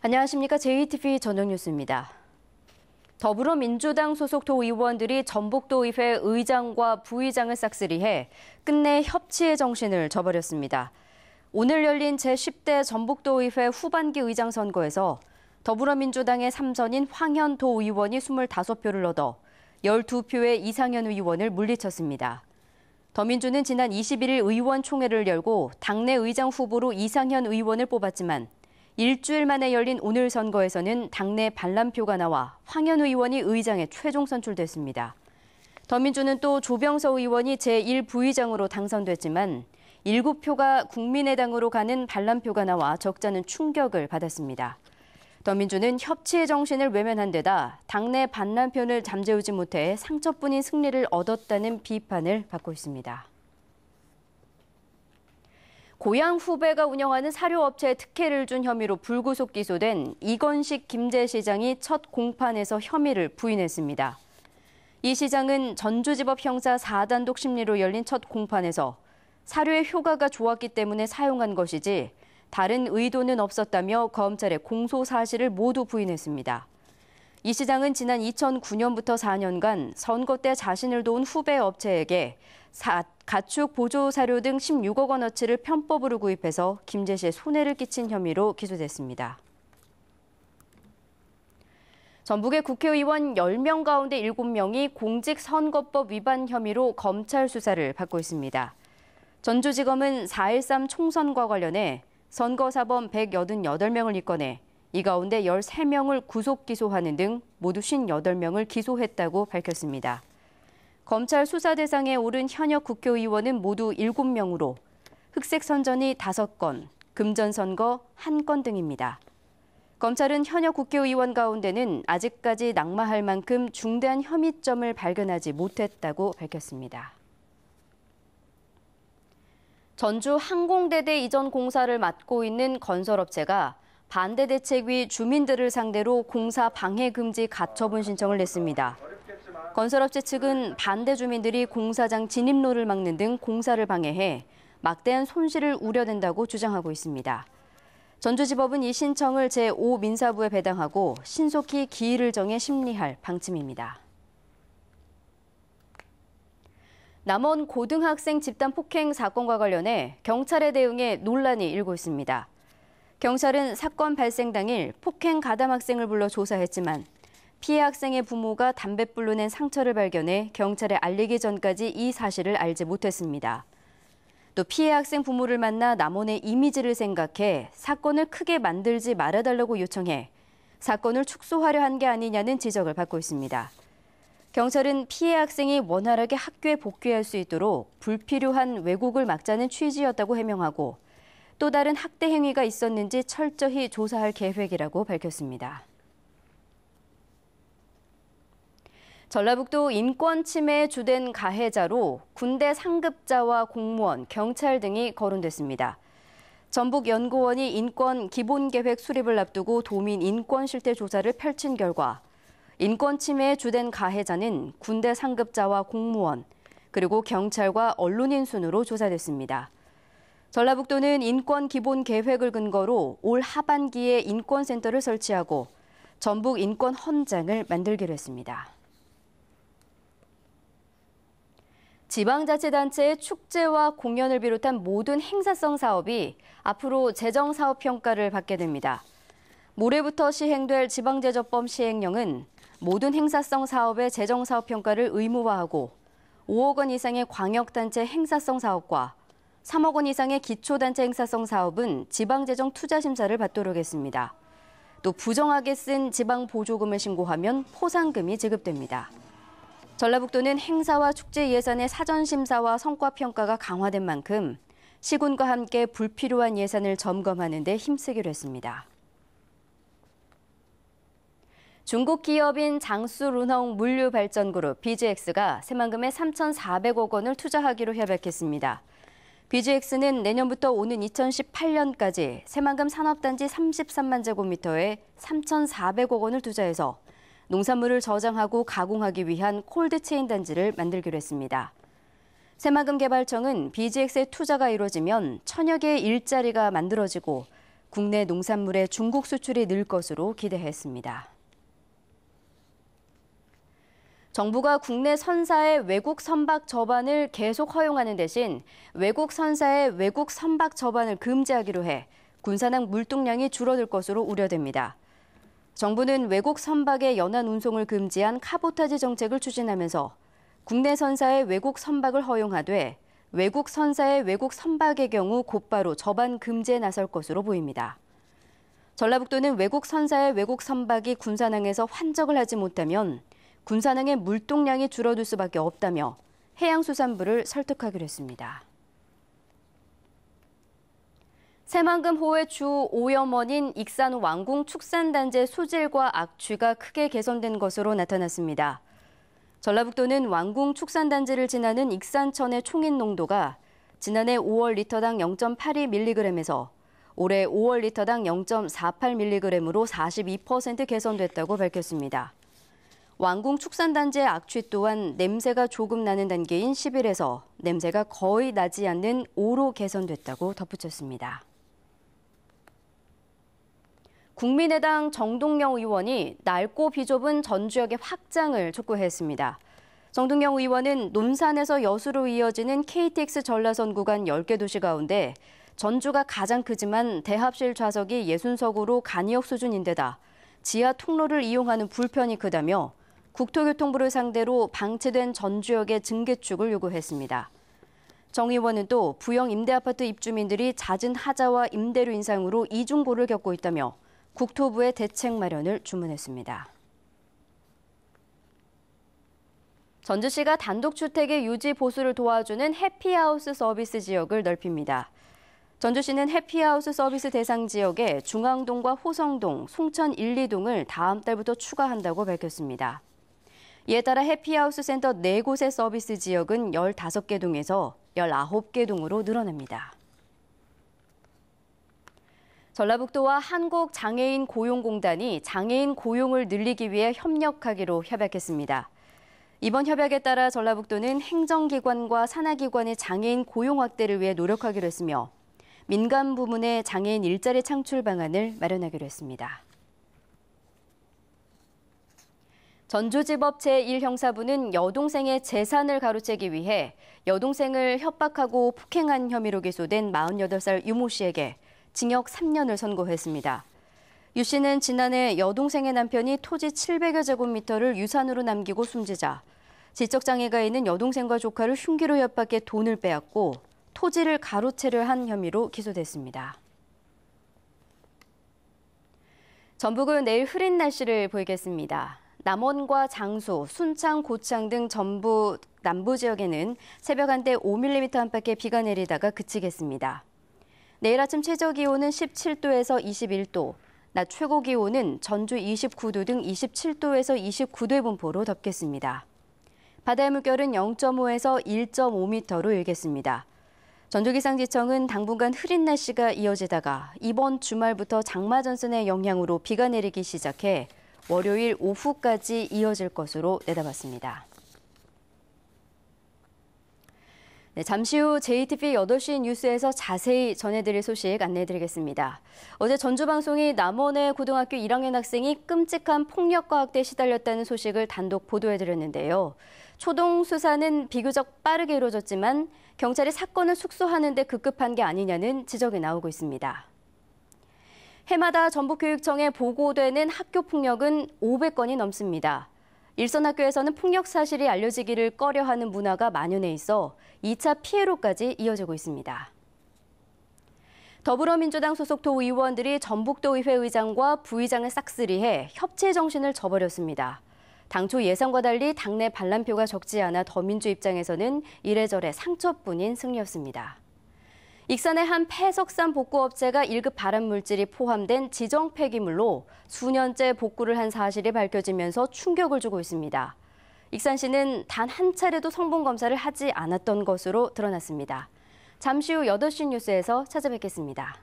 안녕하십니까. JTBC 저녁뉴스입니다. 더불어민주당 소속 도의원들이 전북도의회 의장과 부의장을 싹쓸이해 끝내 협치의 정신을 저버렸습니다. 오늘 열린 제10대 전북도의회 후반기 의장 선거에서 더불어민주당의 3선인 황현 도의원이 25표를 얻어 12표의 이상현 의원을 물리쳤습니다. 더민주는 지난 21일 의원총회를 열고 당내 의장 후보로 이상현 의원을 뽑았지만 일주일 만에 열린 오늘 선거에서는 당내 반란표가 나와 황현 의원이 의장에 최종 선출됐습니다. 더민주는 또 조병서 의원이 제1부의장으로 당선됐지만 7표가 국민의당으로 가는 반란표가 나와 적잖은 충격을 받았습니다. 더민주는 협치의 정신을 외면한 데다 당내 반란표를 잠재우지 못해 상처뿐인 승리를 얻었다는 비판을 받고 있습니다. 고향 후배가 운영하는 사료업체에 특혜를 준 혐의로 불구속 기소된 이건식 김제시장이 첫 공판에서 혐의를 부인했습니다. 이 시장은 전주지법 형사 4단독 심리로 열린 첫 공판에서 사료의 효과가 좋았기 때문에 사용한 것이지 다른 의도는 없었다며 검찰에 공소 사실을 모두 부인했습니다. 이 시장은 지난 2009년부터 4년간 선거 때 자신을 도운 후배 업체에게 가축 보조 사료 등 16억 원어치를 편법으로 구입해서 김제 씨에 손해를 끼친 혐의로 기소됐습니다. 전북의 국회의원 10명 가운데 7명이 공직선거법 위반 혐의로 검찰 수사를 받고 있습니다. 전주지검은 4.13 총선과 관련해 선거사범 188명을 입건해 이 가운데 13명을 구속 기소하는 등 모두 58명을 기소했다고 밝혔습니다. 검찰 수사 대상에 오른 현역 국회의원은 모두 7명으로 흑색 선전이 5건, 금전 선거 1건 등입니다. 검찰은 현역 국회의원 가운데는 아직까지 낙마할 만큼 중대한 혐의점을 발견하지 못했다고 밝혔습니다. 전주 항공대대 이전 공사를 맡고 있는 건설업체가 반대대책위 주민들을 상대로 공사 방해 금지 가처분 신청을 냈습니다. 건설업체 측은 반대 주민들이 공사장 진입로를 막는 등 공사를 방해해 막대한 손실을 우려된다고 주장하고 있습니다. 전주지법은 이 신청을 제5민사부에 배당하고 신속히 기일을 정해 심리할 방침입니다. 남원 고등학생 집단 폭행 사건과 관련해 경찰의 대응에 논란이 일고 있습니다. 경찰은 사건 발생 당일 폭행 가담 학생을 불러 조사했지만 피해 학생의 부모가 담뱃불로 낸 상처를 발견해 경찰에 알리기 전까지 이 사실을 알지 못했습니다. 또 피해 학생 부모를 만나 남원의 이미지를 생각해 사건을 크게 만들지 말아달라고 요청해 사건을 축소하려 한 게 아니냐는 지적을 받고 있습니다. 경찰은 피해 학생이 원활하게 학교에 복귀할 수 있도록 불필요한 왜곡을 막자는 취지였다고 해명하고 또 다른 학대 행위가 있었는지 철저히 조사할 계획이라고 밝혔습니다. 전라북도 인권 침해의 주된 가해자로 군대 상급자와 공무원, 경찰 등이 거론됐습니다. 전북연구원이 인권 기본계획 수립을 앞두고 도민 인권 실태 조사를 펼친 결과 인권 침해의 주된 가해자는 군대 상급자와 공무원, 그리고 경찰과 언론인 순으로 조사됐습니다. 전라북도는 인권 기본 계획을 근거로 올 하반기에 인권센터를 설치하고 전북 인권 헌장을 만들기로 했습니다. 지방자치단체의 축제와 공연을 비롯한 모든 행사성 사업이 앞으로 재정사업평가를 받게 됩니다. 모레부터 시행될 지방제조법 시행령은 모든 행사성 사업의 재정사업평가를 의무화하고 5억 원 이상의 광역단체 행사성 사업과 3억 원 이상의 기초단체 행사성 사업은 지방재정 투자심사를 받도록 했습니다. 또 부정하게 쓴 지방보조금을 신고하면 포상금이 지급됩니다. 전라북도는 행사와 축제 예산의 사전심사와 성과평가가 강화된 만큼 시군과 함께 불필요한 예산을 점검하는 데 힘쓰기로 했습니다. 중국 기업인 장수룬헝 물류발전그룹 BGX가 새만금에 3,400억 원을 투자하기로 협약했습니다. BGX는 내년부터 오는 2018년까지 새만금 산업단지 33만 제곱미터에 3,400억 원을 투자해서 농산물을 저장하고 가공하기 위한 콜드체인 단지를 만들기로 했습니다. 새만금 개발청은 BGX의 투자가 이루어지면 1,000여 개의 일자리가 만들어지고 국내 농산물의 중국 수출이 늘 것으로 기대했습니다. 정부가 국내 선사의 외국 선박 접안을 계속 허용하는 대신 외국 선사의 외국 선박 접안을 금지하기로 해 군산항 물동량이 줄어들 것으로 우려됩니다. 정부는 외국 선박의 연안 운송을 금지한 카보타지 정책을 추진하면서 국내 선사의 외국 선박을 허용하되 외국 선사의 외국 선박의 경우 곧바로 접안 금지에 나설 것으로 보입니다. 전라북도는 외국 선사의 외국 선박이 군산항에서 환적을 하지 못하면 군산항의 물동량이 줄어들 수밖에 없다며 해양수산부를 설득하기로 했습니다. 새만금호의 주 오염원인 익산 왕궁 축산단지의 수질과 악취가 크게 개선된 것으로 나타났습니다. 전라북도는 왕궁 축산단지를 지나는 익산천의 총인 농도가 지난해 5월 리터당 0.82mg에서 올해 5월 리터당 0.48mg으로 42% 개선됐다고 밝혔습니다. 왕궁 축산단지의 악취 또한 냄새가 조금 나는 단계인 11에서 냄새가 거의 나지 않는 5로 개선됐다고 덧붙였습니다. 국민의당 정동영 의원이 넓고 비좁은 전주역의 확장을 촉구했습니다. 정동영 의원은 논산에서 여수로 이어지는 KTX 전라선 구간 10개 도시 가운데 전주가 가장 크지만 대합실 좌석이 60석으로 간이역 수준인데다 지하 통로를 이용하는 불편이 크다며 국토교통부를 상대로 방치된 전주역의 증개축을 요구했습니다. 정 의원은 또 부영 임대아파트 입주민들이 잦은 하자와 임대료 인상으로 이중고를 겪고 있다며 국토부의 대책 마련을 주문했습니다. 전주시가 단독주택의 유지 보수를 도와주는 해피하우스 서비스 지역을 넓힙니다. 전주시는 해피하우스 서비스 대상 지역에 중앙동과 호성동, 송천 1, 2동을 다음 달부터 추가한다고 밝혔습니다. 이에 따라 해피하우스 센터 4곳의 서비스 지역은 15개 동에서 19개 동으로 늘어납니다. 전라북도와 한국장애인 고용공단이 장애인 고용을 늘리기 위해 협력하기로 협약했습니다. 이번 협약에 따라 전라북도는 행정기관과 산하기관의 장애인 고용 확대를 위해 노력하기로 했으며 민간 부문의 장애인 일자리 창출 방안을 마련하기로 했습니다. 전주지법 제1형사부는 여동생의 재산을 가로채기 위해 여동생을 협박하고 폭행한 혐의로 기소된 48살 유모 씨에게 징역 3년을 선고했습니다. 유 씨는 지난해 여동생의 남편이 토지 700여 제곱미터를 유산으로 남기고 숨지자 지적장애가 있는 여동생과 조카를 흉기로 협박해 돈을 빼앗고 토지를 가로채를 한 혐의로 기소됐습니다. 전북은 내일 흐린 날씨를 보이겠습니다. 남원과 장수, 순창, 고창 등 전북 남부 지역에는 새벽 한때 5mm 안팎의 비가 내리다가 그치겠습니다. 내일 아침 최저 기온은 17도에서 21도, 낮 최고 기온은 전주 29도 등 27도에서 29도의 분포로 덮겠습니다. 바다의 물결은 0.5에서 1.5m로 일겠습니다. 전주기상지청은 당분간 흐린 날씨가 이어지다가 이번 주말부터 장마 전선의 영향으로 비가 내리기 시작해 월요일 오후까지 이어질 것으로 내다봤습니다. 네, 잠시 후 JTBC 8시 뉴스에서 자세히 전해드릴 소식 안내해드리겠습니다. 어제 전주방송이 남원의 고등학교 1학년 학생이 끔찍한 폭력과 학대에 시달렸다는 소식을 단독 보도해드렸는데요. 초동 수사는 비교적 빠르게 이루어졌지만 경찰이 사건을 숙소하는 데 급급한 게 아니냐는 지적이 나오고 있습니다. 해마다 전북교육청에 보고되는 학교 폭력은 500건이 넘습니다. 일선 학교에서는 폭력 사실이 알려지기를 꺼려하는 문화가 만연해 있어 2차 피해로까지 이어지고 있습니다. 더불어민주당 소속 도의원들이 전북도의회 의장과 부의장을 싹쓸이해 협치의 정신을 저버렸습니다. 당초 예상과 달리 당내 반란표가 적지 않아 더민주 입장에서는 이래저래 상처뿐인 승리였습니다. 익산의 한 폐석산 복구업체가 1급 발암물질이 포함된 지정 폐기물로 수년째 복구를 한 사실이 밝혀지면서 충격을 주고 있습니다. 익산시는 단 한 차례도 성분 검사를 하지 않았던 것으로 드러났습니다. 잠시 후 8시 뉴스에서 찾아뵙겠습니다.